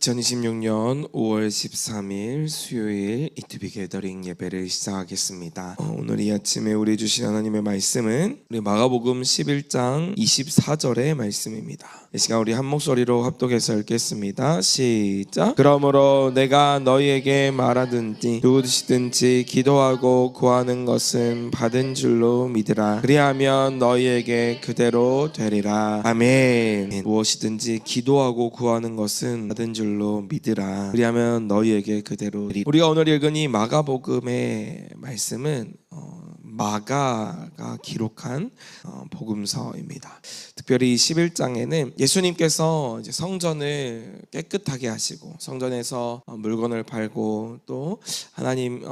2026년 5월 13일 수요일 이투비 게더링 예배를 시작하겠습니다. 오늘 이 아침에 우리 주신 하나님의 말씀은 우리 마가복음 11장 24절의 말씀입니다. 이 시간 우리 한 목소리로 합독해서 읽겠습니다. 시작. 그러므로 내가 너희에게 말하든지 누구시든지 기도하고 구하는 것은 받은 줄로 믿으라. 그리하면 너희에게 그대로 되리라. 아멘. 무엇이든지 기도하고 구하는 것은 받은 줄로 믿으라. 그리하면 너희에게 그대로 되리라. 우리가 오늘 읽은 이 마가복음의 말씀은 마가가 기록한 복음서입니다. 특별히 11장에는 예수님께서 이제 성전을 깨끗하게 하시고 성전에서 물건을 팔고 또 하나님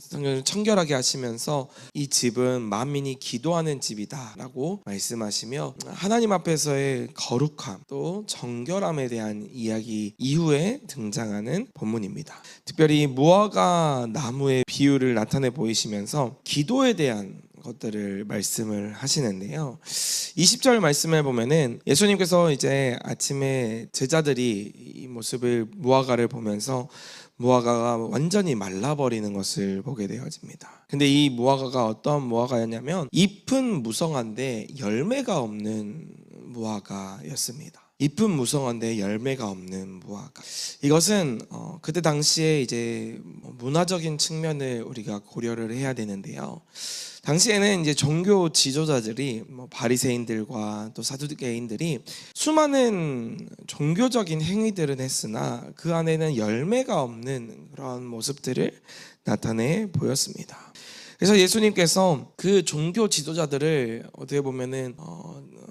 성전을 청결하게 하시면서 이 집은 만민이 기도하는 집이다라고 말씀하시며 하나님 앞에서의 거룩함 또 정결함에 대한 이야기 이후에 등장하는 본문입니다. 특별히 무화과 나무의 비유를 나타내 보이시면서 기도에 대한 것들을 말씀을 하시는데요. 20절 말씀을 보면은 예수님께서 이제 아침에 제자들이 이 모습을 무화과를 보면서 무화과가 완전히 말라버리는 것을 보게 되어집니다. 근데 이 무화과가 어떤 무화과였냐면 잎은 무성한데 열매가 없는 무화과였습니다. 잎은 무성한데 열매가 없는 무화과. 이것은 그때 당시에 이제 문화적인 측면을 우리가 고려를 해야 되는데요. 당시에는 이제 종교 지도자들이 바리새인들과 또 사두개인들이 수많은 종교적인 행위들은 했으나 그 안에는 열매가 없는 그런 모습들을 나타내 보였습니다. 그래서 예수님께서 그 종교 지도자들을 어떻게 보면은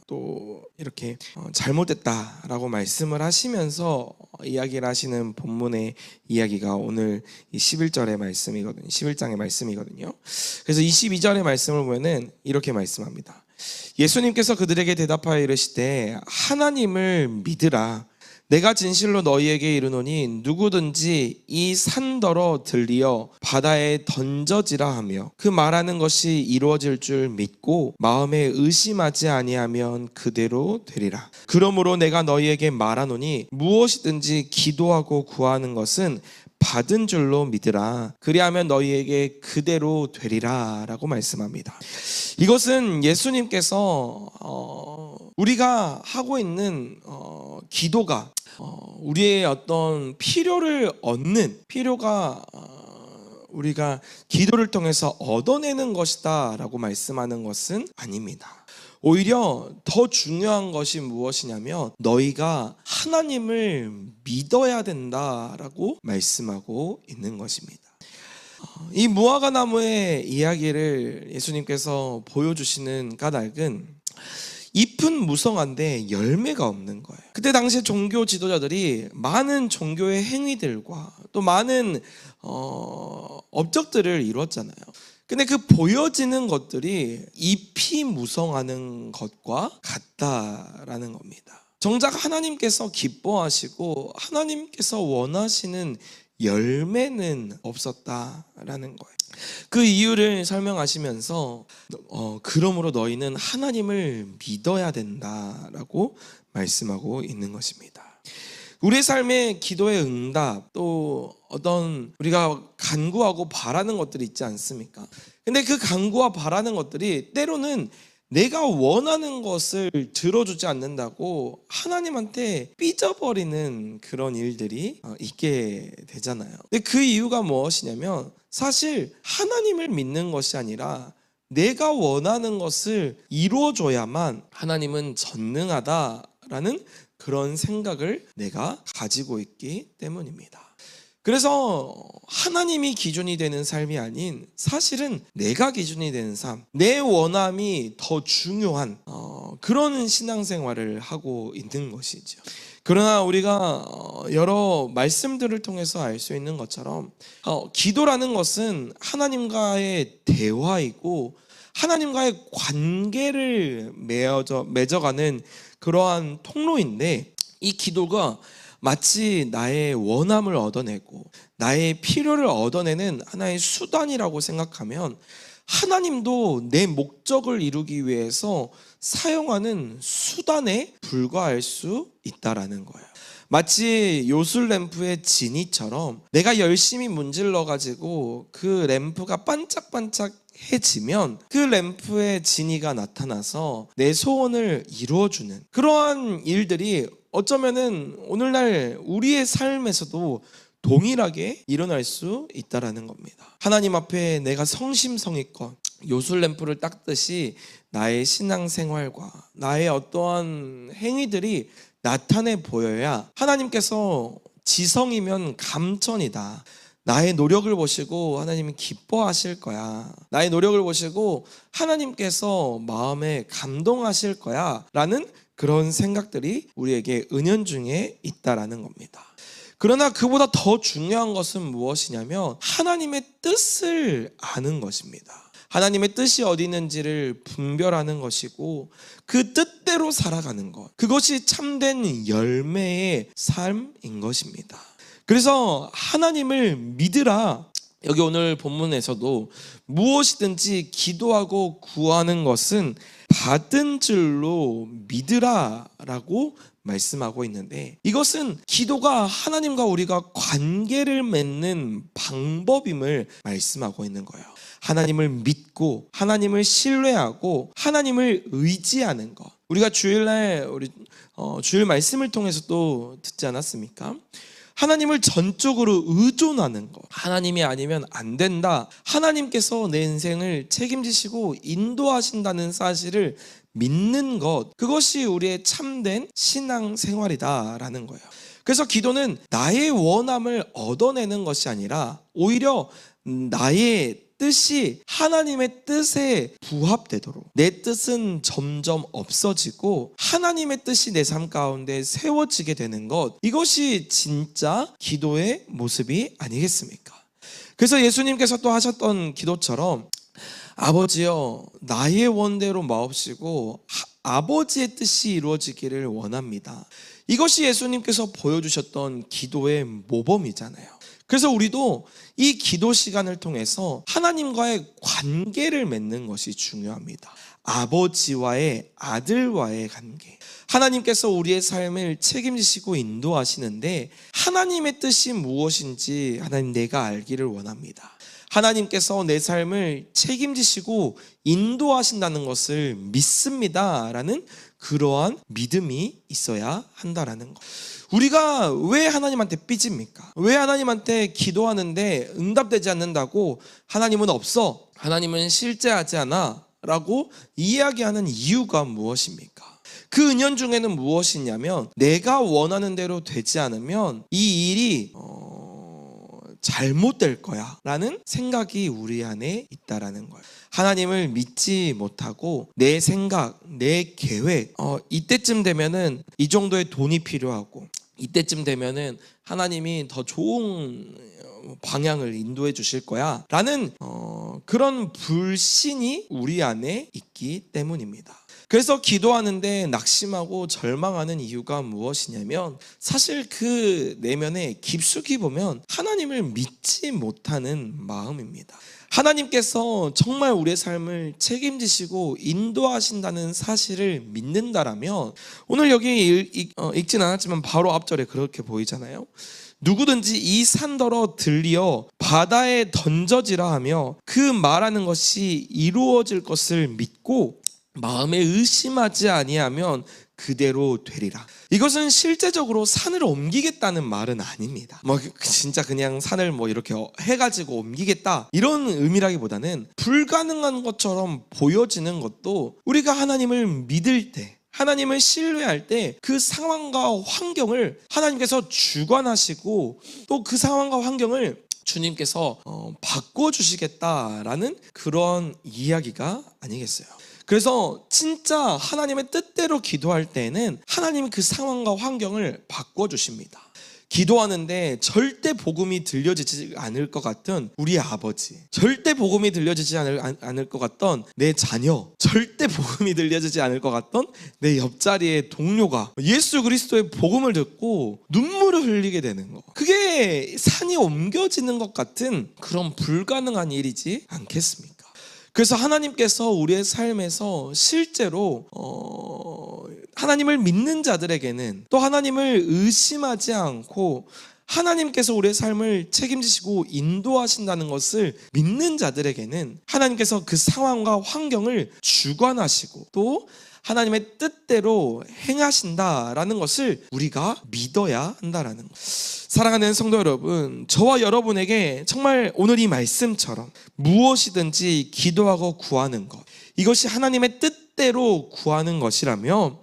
또 이렇게 잘못됐다라고 말씀을 하시면서 이야기를 하시는 본문의 이야기가 오늘 이 11절의 말씀이거든요. 11장의 말씀이거든요. 그래서 22절의 말씀을 보면은 이렇게 말씀합니다. 예수님께서 그들에게 대답하여 이르시되 하나님을 믿으라. 내가 진실로 너희에게 이르노니 누구든지 이 산더러 들리어 바다에 던져지라 하며 그 말하는 것이 이루어질 줄 믿고 마음에 의심하지 아니하면 그대로 되리라. 그러므로 내가 너희에게 말하노니 무엇이든지 기도하고 구하는 것은 받은 줄로 믿으라. 그리하면 너희에게 그대로 되리라 라고 말씀합니다. 이것은 예수님께서 우리가 하고 있는 기도가 우리의 어떤 필요를 얻는 필요가 우리가 기도를 통해서 얻어내는 것이다 라고 말씀하는 것은 아닙니다. 오히려 더 중요한 것이 무엇이냐면 너희가 하나님을 믿어야 된다라고 말씀하고 있는 것입니다. 이 무화과 나무의 이야기를 예수님께서 보여주시는 까닭은 잎은 무성한데 열매가 없는 거예요. 그때 당시 종교 지도자들이 많은 종교의 행위들과 또 많은 업적들을 이루었잖아요. 근데 그 보여지는 것들이 잎이 무성하는 것과 같다라는 겁니다. 정작 하나님께서 기뻐하시고 하나님께서 원하시는 열매는 없었다라는 거예요. 그 이유를 설명하시면서 그러므로 너희는 하나님을 믿어야 된다라고 말씀하고 있는 것입니다. 우리의 삶의 기도의 응답 또 어떤 우리가 간구하고 바라는 것들이 있지 않습니까? 근데 그 간구와 바라는 것들이 때로는 내가 원하는 것을 들어주지 않는다고 하나님한테 삐져버리는 그런 일들이 있게 되잖아요. 근데 그 이유가 무엇이냐면 사실 하나님을 믿는 것이 아니라 내가 원하는 것을 이루어줘야만 하나님은 전능하다라는 그런 생각을 내가 가지고 있기 때문입니다. 그래서 하나님이 기준이 되는 삶이 아닌 사실은 내가 기준이 되는 삶, 내 원함이 더 중요한 그런 신앙생활을 하고 있는 것이죠. 그러나 우리가 여러 말씀들을 통해서 알 수 있는 것처럼 기도라는 것은 하나님과의 대화이고 하나님과의 관계를 맺어가는 그러한 통로인데 이 기도가 마치 나의 원함을 얻어내고 나의 필요를 얻어내는 하나의 수단이라고 생각하면 하나님도 내 목적을 이루기 위해서 사용하는 수단에 불과할 수 있다라는 거예요. 마치 요술램프의 지니처럼 내가 열심히 문질러가지고 그 램프가 반짝반짝해지면 그 램프의 지니가 나타나서 내 소원을 이루어주는 그러한 일들이 어쩌면은 오늘날 우리의 삶에서도 동일하게 일어날 수 있다라는 겁니다. 하나님 앞에 내가 성심성의껏 요술램프를 닦듯이 나의 신앙생활과 나의 어떠한 행위들이 나타내 보여야 하나님께서 지성이면 감천이다. 나의 노력을 보시고 하나님이 기뻐하실 거야. 나의 노력을 보시고 하나님께서 마음에 감동하실 거야 라는 그런 생각들이 우리에게 은연중에 있다라는 겁니다. 그러나 그보다 더 중요한 것은 무엇이냐면 하나님의 뜻을 아는 것입니다. 하나님의 뜻이 어디 있는지를 분별하는 것이고 그 뜻대로 살아가는 것, 그것이 참된 열매의 삶인 것입니다. 그래서 하나님을 믿으라. 여기 오늘 본문에서도 무엇이든지 기도하고 구하는 것은 받은 줄로 믿으라 라고 말씀하고 있는데, 이것은 기도가 하나님과 우리가 관계를 맺는 방법임을 말씀하고 있는 거예요. 하나님을 믿고 하나님을 신뢰하고 하나님을 의지하는 것. 우리가 주일날 주일 말씀을 통해서 또 듣지 않았습니까? 하나님을 전적으로 의존하는 것. 하나님이 아니면 안 된다. 하나님께서 내 인생을 책임지시고 인도하신다는 사실을 믿는 것. 그것이 우리의 참된 신앙생활이다라는 거예요. 그래서 기도는 나의 원함을 얻어내는 것이 아니라 오히려 나의 뜻이 하나님의 뜻에 부합되도록, 내 뜻은 점점 없어지고 하나님의 뜻이 내 삶 가운데 세워지게 되는 것, 이것이 진짜 기도의 모습이 아니겠습니까? 그래서 예수님께서 또 하셨던 기도처럼 아버지여 나의 원대로 마옵시고 아버지의 뜻이 이루어지기를 원합니다. 이것이 예수님께서 보여주셨던 기도의 모범이잖아요. 그래서 우리도 이 기도 시간을 통해서 하나님과의 관계를 맺는 것이 중요합니다. 아버지와의, 아들와의 관계. 하나님께서 우리의 삶을 책임지시고 인도하시는데 하나님의 뜻이 무엇인지 하나님 내가 알기를 원합니다. 하나님께서 내 삶을 책임지시고 인도하신다는 것을 믿습니다 라는 그러한 믿음이 있어야 한다라는 것. 우리가 왜 하나님한테 삐집니까? 왜 하나님한테 기도하는데 응답되지 않는다고 하나님은 없어, 하나님은 실제하지 않아 라고 이야기하는 이유가 무엇입니까? 그 은연중에는 무엇이냐면 내가 원하는 대로 되지 않으면 이 일이 잘못될 거야 라는 생각이 우리 안에 있다라는 거예요. 하나님을 믿지 못하고 내 생각, 내 계획, 이때쯤 되면은 이 정도의 돈이 필요하고 이때쯤 되면은 하나님이 더 좋은 방향을 인도해 주실 거야 라는 그런 불신이 우리 안에 있기 때문입니다. 그래서 기도하는데 낙심하고 절망하는 이유가 무엇이냐면 사실 그 내면에 깊숙이 보면 하나님을 믿지 못하는 마음입니다. 하나님께서 정말 우리의 삶을 책임지시고 인도하신다는 사실을 믿는다라면 오늘 여기 읽진 않았지만 바로 앞절에 그렇게 보이잖아요. 누구든지 이 산더러 들리어 바다에 던져지라 하며 그 말하는 것이 이루어질 것을 믿고 마음에 의심하지 아니하면 그대로 되리라. 이것은 실제적으로 산을 옮기겠다는 말은 아닙니다. 진짜 그냥 산을 이렇게 해가지고 옮기겠다 이런 의미라기보다는 불가능한 것처럼 보여지는 것도 우리가 하나님을 믿을 때, 하나님을 신뢰할 때 그 상황과 환경을 하나님께서 주관하시고 또 그 상황과 환경을 주님께서 바꿔주시겠다라는 그런 이야기가 아니겠어요. 그래서 진짜 하나님의 뜻대로 기도할 때에는 하나님이 그 상황과 환경을 바꿔주십니다. 기도하는데 절대 복음이 들려지지 않을 것 같던 우리 아버지, 절대 복음이 들려지지 않을 것 같던 내 자녀, 절대 복음이 들려지지 않을 것 같던 내 옆자리의 동료가 예수 그리스도의 복음을 듣고 눈물을 흘리게 되는 거, 그게 산이 옮겨지는 것 같은 그런 불가능한 일이지 않겠습니까? 그래서 하나님께서 우리의 삶에서 실제로 하나님을 믿는 자들에게는, 또 하나님을 의심하지 않고 하나님께서 우리의 삶을 책임지시고 인도하신다는 것을 믿는 자들에게는 하나님께서 그 상황과 환경을 주관하시고 또 하나님의 뜻대로 행하신다라는 것을 우리가 믿어야 한다라는 것. 사랑하는 성도 여러분, 저와 여러분에게 정말 오늘 이 말씀처럼 무엇이든지 기도하고 구하는 것, 이것이 하나님의 뜻대로 구하는 것이라며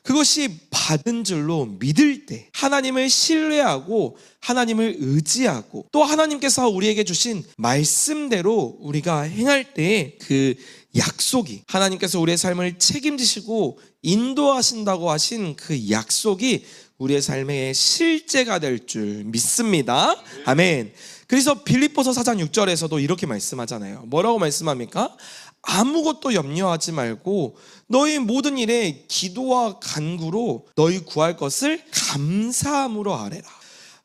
그것이 받은 줄로 믿을 때, 하나님을 신뢰하고 하나님을 의지하고 또 하나님께서 우리에게 주신 말씀대로 우리가 행할 때 그 약속이, 하나님께서 우리의 삶을 책임지시고 인도하신다고 하신 그 약속이 우리의 삶의 실제가 될 줄 믿습니다. 아멘. 그래서 빌립보서 4장 6절에서도 이렇게 말씀하잖아요. 뭐라고 말씀합니까? 아무것도 염려하지 말고 너희 모든 일에 기도와 간구로 너희 구할 것을 감사함으로 아뢰라.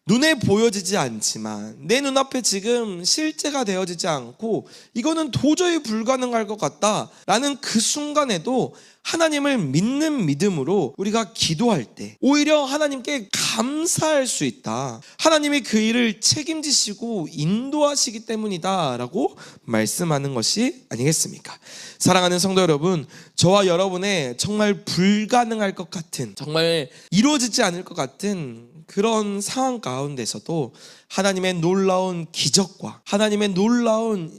눈에 보여지지 않지만 내 눈앞에 지금 실제가 되어지지 않고 이거는 도저히 불가능할 것 같다라는 그 순간에도 하나님을 믿는 믿음으로 우리가 기도할 때 오히려 하나님께 감사할 수 있다. 하나님이 그 일을 책임지시고 인도하시기 때문이다 라고 말씀하는 것이 아니겠습니까? 사랑하는 성도 여러분, 저와 여러분의 정말 불가능할 것 같은, 정말 이루어지지 않을 것 같은 그런 상황 가운데서도 하나님의 놀라운 기적과 하나님의 놀라운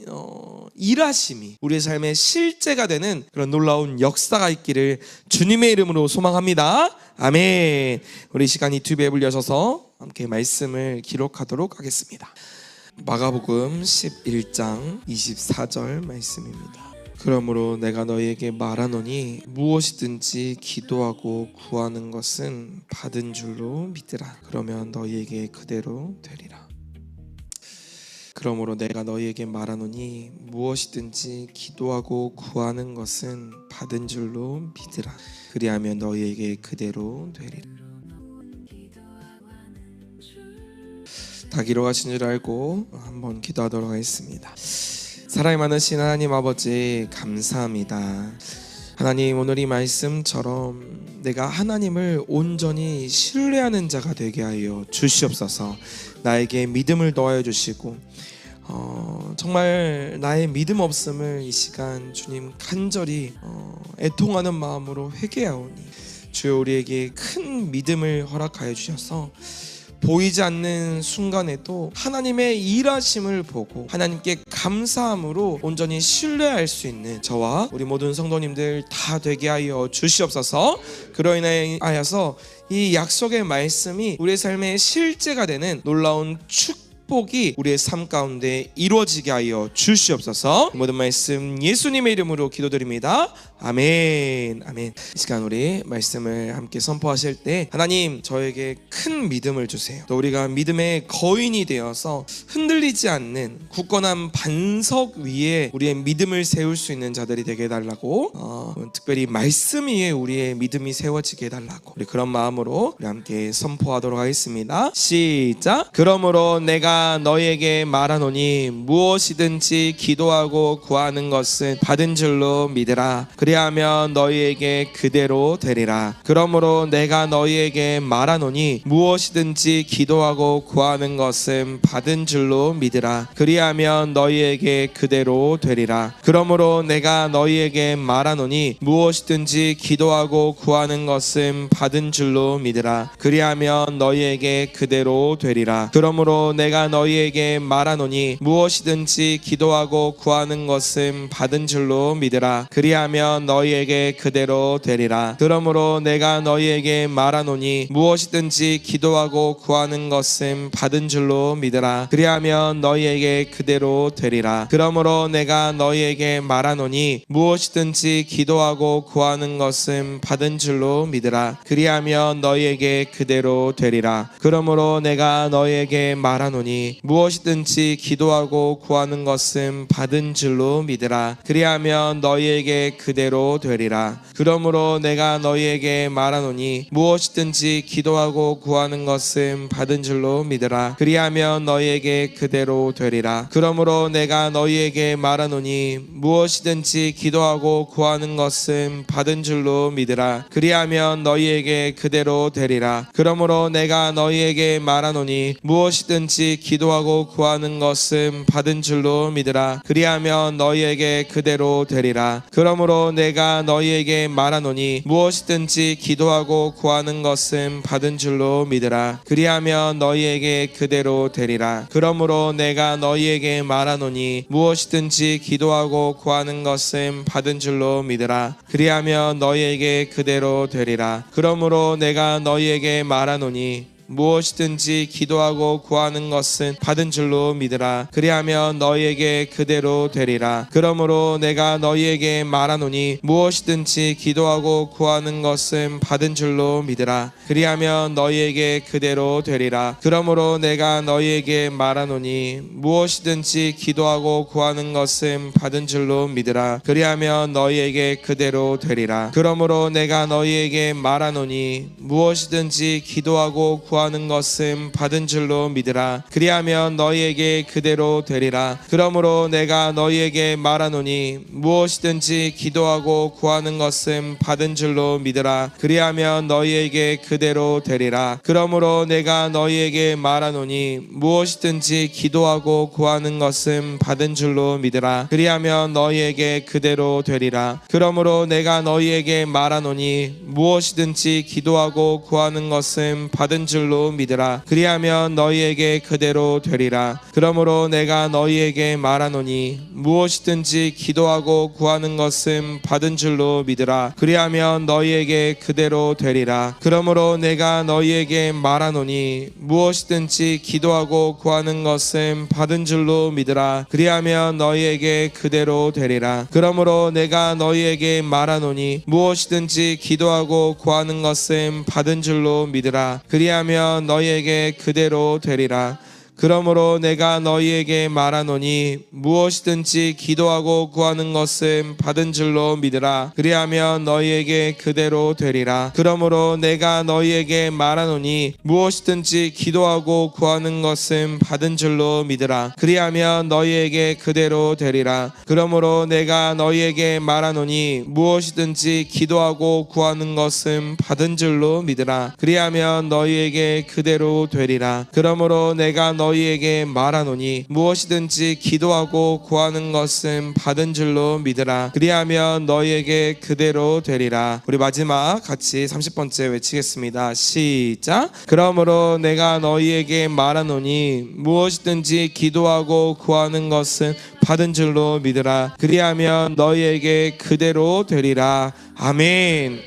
일하심이 우리의 삶의 실제가 되는 그런 놀라운 역사가 있기를 주님의 이름으로 소망합니다. 아멘. 우리 시간 유튜브 앱을 여셔서 함께 말씀을 기록하도록 하겠습니다. 마가복음 11장 24절 말씀입니다. 그러므로 내가 너희에게 말하노니 무엇이든지 기도하고 구하는 것은 받은 줄로 믿으라. 그러면 너희에게 그대로 되리라. 그러므로 내가 너희에게 말하노니 무엇이든지 기도하고 구하는 것은 받은 줄로 믿으라. 그리하면 너희에게 그대로 되리라. 다 기록하신 줄 알고 한번 기도하도록 하겠습니다. 사랑이 많으신 하나님 아버지, 감사합니다. 하나님, 오늘 이 말씀처럼 내가 하나님을 온전히 신뢰하는 자가 되게 하여 주시옵소서. 나에게 믿음을 더하여 주시고 정말 나의 믿음 없음을 이 시간 주님 간절히 애통하는 마음으로 회개하오니 주여 우리에게 큰 믿음을 허락하여 주셔서 보이지 않는 순간에도 하나님의 일하심을 보고 하나님께 감사함으로 온전히 신뢰할 수 있는 저와 우리 모든 성도님들 다 되게 하여 주시옵소서. 그로 인하여서 이 약속의 말씀이 우리의 삶의 실제가 되는 놀라운 축복이 우리의 삶 가운데 이루어지게 하여 주시옵소서. 모든 말씀 예수님의 이름으로 기도드립니다. 아멘. 아멘. 이 시간 우리 말씀을 함께 선포하실 때 하나님, 저에게 큰 믿음을 주세요. 또 우리가 믿음의 거인이 되어서 흔들리지 않는 굳건한 반석 위에 우리의 믿음을 세울 수 있는 자들이 되게 해달라고, 특별히 말씀 위에 우리의 믿음이 세워지게 해달라고, 우리 그런 마음으로 우리 함께 선포하도록 하겠습니다. 시작. 그러므로 내가 너희에게 말하노니 무엇이든지 기도하고 구하는 것은 받은 줄로 믿으라. 그리하면 너희에게 그대로 되리라. 그러므로 내가 너희에게 말하노니 무엇이든지 기도하고 구하는 것은 받은 줄로 믿으라. 그리하면 너희에게 그대로 되리라. 그러므로 내가 너희에게 말하노니 무엇이든지 기도하고 구하는 것은 받은 줄로 믿으라. 그리하면 너희에게 그대로 되리라. 그러므로 내가 너희에게 말하노니 무엇이든지 기도하고 구하는 것은 받은 줄로 믿으라. 그리하면 너희에게 그대로 되리라. 그러므로 내가 너희에게 말하노니 무엇이든지 기도하고 구하는 것은 받은 줄로 믿으라. 그리하면 너희에게 그대로 되리라. 그러므로 내가 너희에게 말하노니 무엇이든지 기도하고 구하는 것은 받은 줄로 믿으라. 그리하면 너희에게 그대로 되리라. 그러므로 내가 너희에게 말하노니 말하노니 무엇이든지 기도하고 구하는 것은 받은 줄로 믿으라. 그리하면 너희에게 그대로 되리라. 그러므로 내가 너희에게 말하노니 무엇이든지 기도하고 구하는 것은 받은 줄로 믿으라. 그리하면 너희에게 그대로 되리라. 그러므로 내가 너희에게 말하노니 무엇이든지 기도하고 구하는 것은 받은 줄로 믿으라. 그리하면 너희에게 그대로 되리라. 그러므로 내가 너희에게 말하노니 무엇이든지 기도하고 구하는 것은 받은 줄로 믿으라. 그리하면 너희에게 그대로 되리라. 그러므로 내가 너희에게 말하노니 무엇이든지 기도하고 구하는 것은 받은 줄로 믿으라. 그리하면 너희에게 그대로 되리라. 그러므로 내가 너희에게 말하노니 무엇이든지 기도하고 구하는 것은 받은 줄로 믿으라. 그리하면 너희에게 그대로 되리라. 그러므로 내가 너희에게 말하노니 무엇이든지 기도하고 구하는 것은 받은 줄로 믿으라. 그리하면 너희에게 그대로 되리라. 그러므로 내가 너희에게 말하노니 무엇이든지 기도하고 구하는 것은 받은 줄로 믿으라. 그리하면 너희에게 그대로 되리라. 그러므로 내가 너희에게 말하노니 무엇이든지 기도하고 구하는 것은 받은 줄로 믿으라. 그리하면 너희에게 그대로 되리라. 그러므로 내가 너희에게 말하노니 무엇이든지 기도하고 구하는 것은 받은 줄로 믿으라. 그리하면 너희에게 그대로 되리라. 그러므로 내가 너희에게 말하노니 무엇이든지 기도하고 구하는 것은 받은 줄로 믿으라. 그리하면 너희에게 그대로 되리라. 그러므로 내가 너희에게 말하노니 무엇이든지 기도하고 구하는 것은 받은 줄로 믿으라. 그리하면 너희에게 그대로 되리라. 그러므로 내가 너희에게 말하노니 무엇이든지 기도하고 구하는 것은 받은 줄로 믿으라. 그리하면 너희에게 그대로 되리라. 그러므로 내가 너희에게 말하노니 무엇이든지 기도하고 구하는 것은 받은 줄로 믿으라. 그리하면 너희에게 그대로 되리라. 그러므로 내가 너희에게 말하노니 무엇이든지 기도하고 구하는 것은 받은 줄로 믿으라. 그리하면 너희에게 그대로 되리라. 그러므로 내가 너희에게 말하노니 무엇이든지 기도하고 구하는 것은 받은 줄로 믿으라. 그리하면 너희에게 그대로 되리라. 그러므로 내가 너희에게 말하노니 무엇이든지 기도하고 구하는 것은 받은 줄로 믿으라. 그리하면 너희에게 그대로 되리라. 그러므로 내가 너희에게 말하노니 무엇이든지 기도하고 구하는 것은 받은 줄로 믿으라. 그리하면 너희에게 그대로 되리라. 그러므로 내가 너희에게 말하노니 무엇이든지 기도하고 구하는 것은 받은 줄로 믿으라. 그리하면 너희에게 그대로 되리라. 그러므로 내가 너희에게 말하노니 무엇이든지 기도하고 구하는 것은 받은 줄로 믿으라. 그리하면 너희에게 그대로 되리라. 우리 마지막 같이 30번째 외치겠습니다. 시작. 그러므로 내가 너희에게 말하노니 무엇이든지 기도하고 구하는 것은 받은 줄로 믿으라. 그리하면 너희에게 그대로 되리라. 아멘.